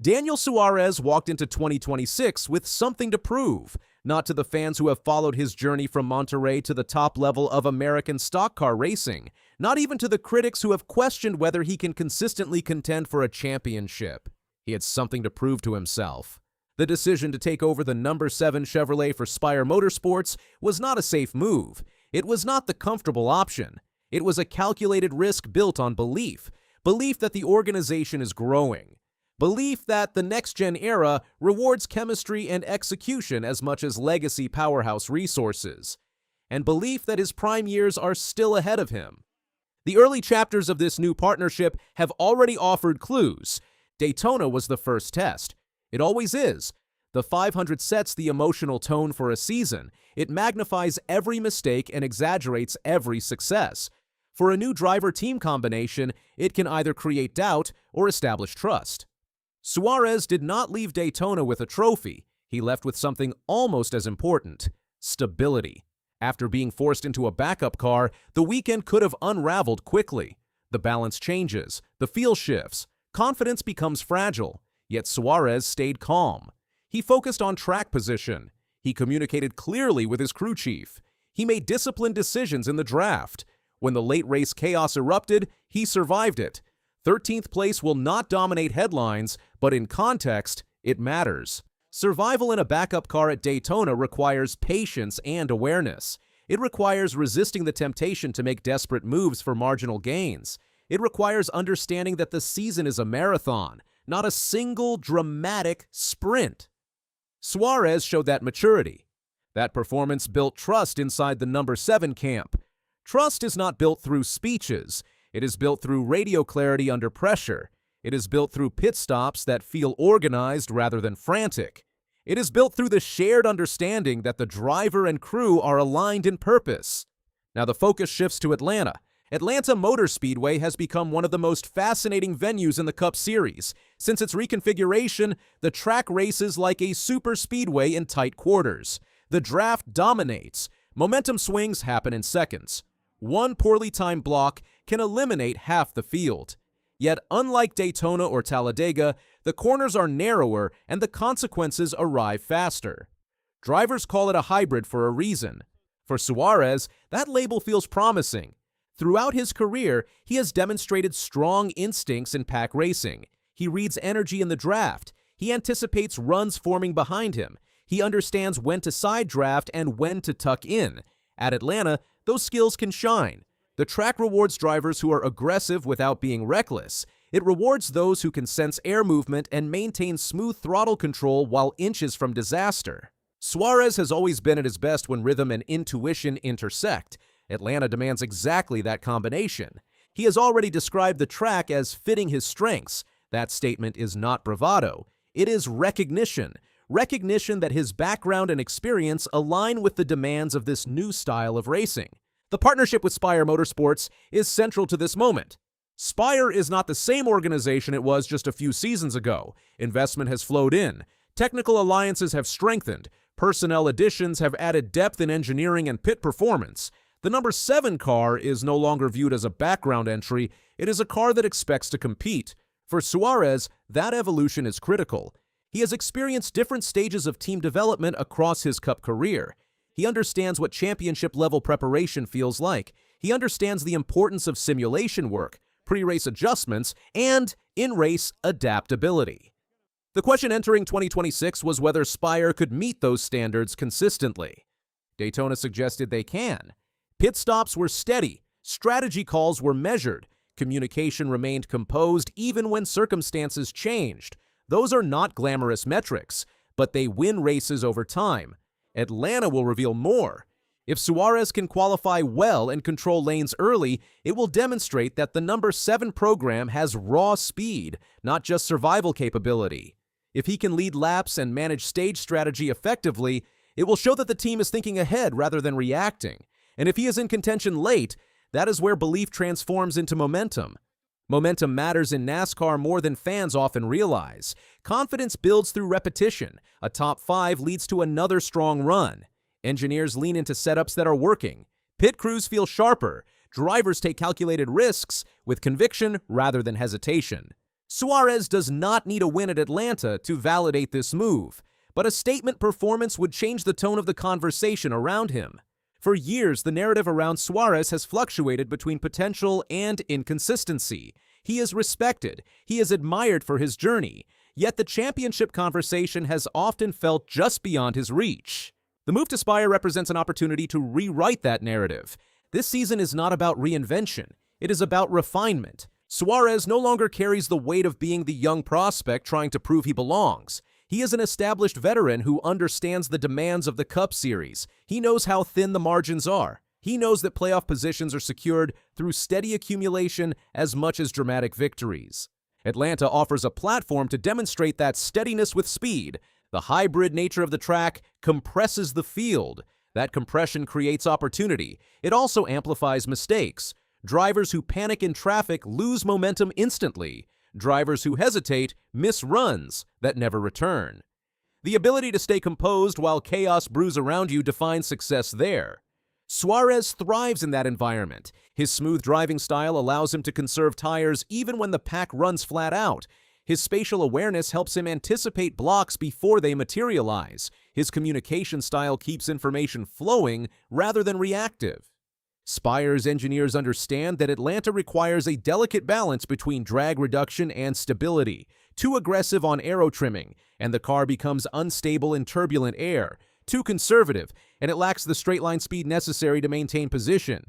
Daniel Suarez walked into 2026 with something to prove, not to the fans who have followed his journey from Monterey to the top level of American stock car racing, not even to the critics who have questioned whether he can consistently contend for a championship. He had something to prove to himself. The decision to take over the number 7 Chevrolet for Spire Motorsports was not a safe move. It was not the comfortable option. It was a calculated risk built on belief that the organization is growing. Belief that the next-gen era rewards chemistry and execution as much as legacy powerhouse resources. And belief that his prime years are still ahead of him. The early chapters of this new partnership have already offered clues. Daytona was the first test. It always is. The 500 sets the emotional tone for a season. It magnifies every mistake and exaggerates every success. For a new driver-team combination, it can either create doubt or establish trust. Suarez did not leave Daytona with a trophy. He left with something almost as important: stability. After being forced into a backup car, the weekend could have unraveled quickly. The balance changes, the feel shifts, confidence becomes fragile, yet Suarez stayed calm. He focused on track position. He communicated clearly with his crew chief. He made disciplined decisions in the draft. When the late race chaos erupted, he survived it. 13th place will not dominate headlines, but in context, it matters. Survival in a backup car at Daytona requires patience and awareness. It requires resisting the temptation to make desperate moves for marginal gains. It requires understanding that the season is a marathon, not a single dramatic sprint. Suarez showed that maturity. That performance built trust inside the number 7 camp. Trust is not built through speeches. It is built through radio clarity under pressure. It is built through pit stops that feel organized rather than frantic. It is built through the shared understanding that the driver and crew are aligned in purpose. Now the focus shifts to Atlanta. Atlanta Motor Speedway has become one of the most fascinating venues in the Cup Series. Since its reconfiguration, the track races like a superspeedway in tight quarters. The draft dominates. Momentum swings happen in seconds. One poorly timed block can eliminate half the field. Yet, unlike Daytona or Talladega, the corners are narrower and the consequences arrive faster. Drivers call it a hybrid for a reason. For Suarez, that label feels promising. Throughout his career, he has demonstrated strong instincts in pack racing. He reads energy in the draft. He anticipates runs forming behind him. He understands when to side draft and when to tuck in. At Atlanta, those skills can shine. The track rewards drivers who are aggressive without being reckless. It rewards those who can sense air movement and maintain smooth throttle control while inches from disaster. Suarez has always been at his best when rhythm and intuition intersect. Atlanta demands exactly that combination. He has already described the track as fitting his strengths. That statement is not bravado. It is recognition. Recognition that his background and experience align with the demands of this new style of racing. The partnership with Spire Motorsports is central to this moment. Spire is not the same organization it was just a few seasons ago. Investment has flowed in. Technical alliances have strengthened. Personnel additions have added depth in engineering and pit performance. The number 7 car is no longer viewed as a background entry. It is a car that expects to compete. For Suarez, that evolution is critical. He has experienced different stages of team development across his Cup career. He understands what championship-level preparation feels like. He understands the importance of simulation work, pre-race adjustments, and in-race adaptability. The question entering 2026 was whether Spire could meet those standards consistently. Daytona suggested they can. Pit stops were steady. Strategy calls were measured. Communication remained composed even when circumstances changed. Those are not glamorous metrics, but they win races over time. Atlanta will reveal more. If Suarez can qualify well and control lanes early, it will demonstrate that the number 7 program has raw speed, not just survival capability. If he can lead laps and manage stage strategy effectively, it will show that the team is thinking ahead rather than reacting. And if he is in contention late, that is where belief transforms into momentum. Momentum matters in NASCAR more than fans often realize. Confidence builds through repetition. A top 5 leads to another strong run. Engineers lean into setups that are working. Pit crews feel sharper. Drivers take calculated risks with conviction rather than hesitation. Suarez does not need a win at Atlanta to validate this move, but a statement performance would change the tone of the conversation around him. For years, the narrative around Suarez has fluctuated between potential and inconsistency. He is respected, he is admired for his journey, yet the championship conversation has often felt just beyond his reach. The move to Spire represents an opportunity to rewrite that narrative. This season is not about reinvention, it is about refinement. Suarez no longer carries the weight of being the young prospect trying to prove he belongs. He is an established veteran who understands the demands of the Cup Series. He knows how thin the margins are. He knows that playoff positions are secured through steady accumulation as much as dramatic victories. Atlanta offers a platform to demonstrate that steadiness with speed. The hybrid nature of the track compresses the field. That compression creates opportunity. It also amplifies mistakes. Drivers who panic in traffic lose momentum instantly. Drivers who hesitate miss runs that never return. The ability to stay composed while chaos brews around you defines success there. Suarez thrives in that environment. His smooth driving style allows him to conserve tires even when the pack runs flat out. His spatial awareness helps him anticipate blocks before they materialize. His communication style keeps information flowing rather than reactive. Spire's engineers understand that Atlanta requires a delicate balance between drag reduction and stability. Too aggressive on aero trimming, and the car becomes unstable in turbulent air. Too conservative, and it lacks the straight-line speed necessary to maintain position.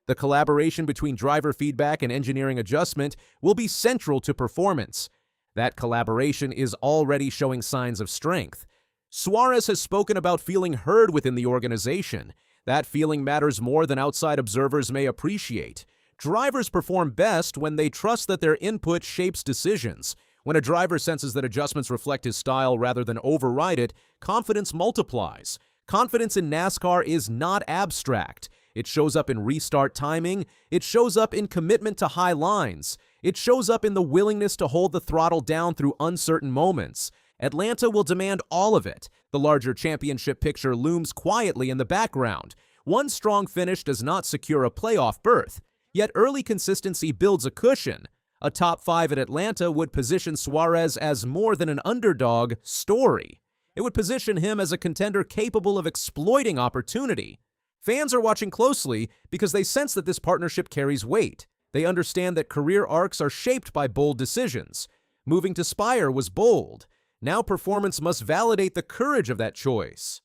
The collaboration between driver feedback and engineering adjustment will be central to performance. That collaboration is already showing signs of strength. Suarez has spoken about feeling heard within the organization. That feeling matters more than outside observers may appreciate. Drivers perform best when they trust that their input shapes decisions. When a driver senses that adjustments reflect his style rather than override it, confidence multiplies. Confidence in NASCAR is not abstract. It shows up in restart timing. It shows up in commitment to high lines. It shows up in the willingness to hold the throttle down through uncertain moments. Atlanta will demand all of it. The larger championship picture looms quietly in the background. One strong finish does not secure a playoff berth, yet early consistency builds a cushion. A top 5 at Atlanta would position Suarez as more than an underdog story. It would position him as a contender capable of exploiting opportunity. Fans are watching closely because they sense that this partnership carries weight. They understand that career arcs are shaped by bold decisions. Moving to Spire was bold. Now performance must validate the courage of that choice.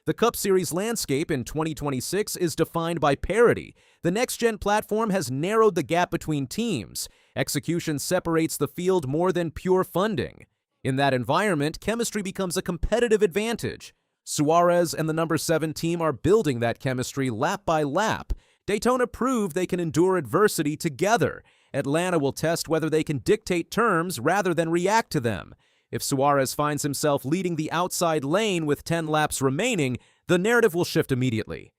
The Cup Series landscape in 2026 is defined by parity. The next-gen platform has narrowed the gap between teams. Execution separates the field more than pure funding. In that environment, chemistry becomes a competitive advantage. Suarez and the number 7 team are building that chemistry lap by lap. Daytona proved they can endure adversity together. Atlanta will test whether they can dictate terms rather than react to them. If Suarez finds himself leading the outside lane with 10 laps remaining, the narrative will shift immediately.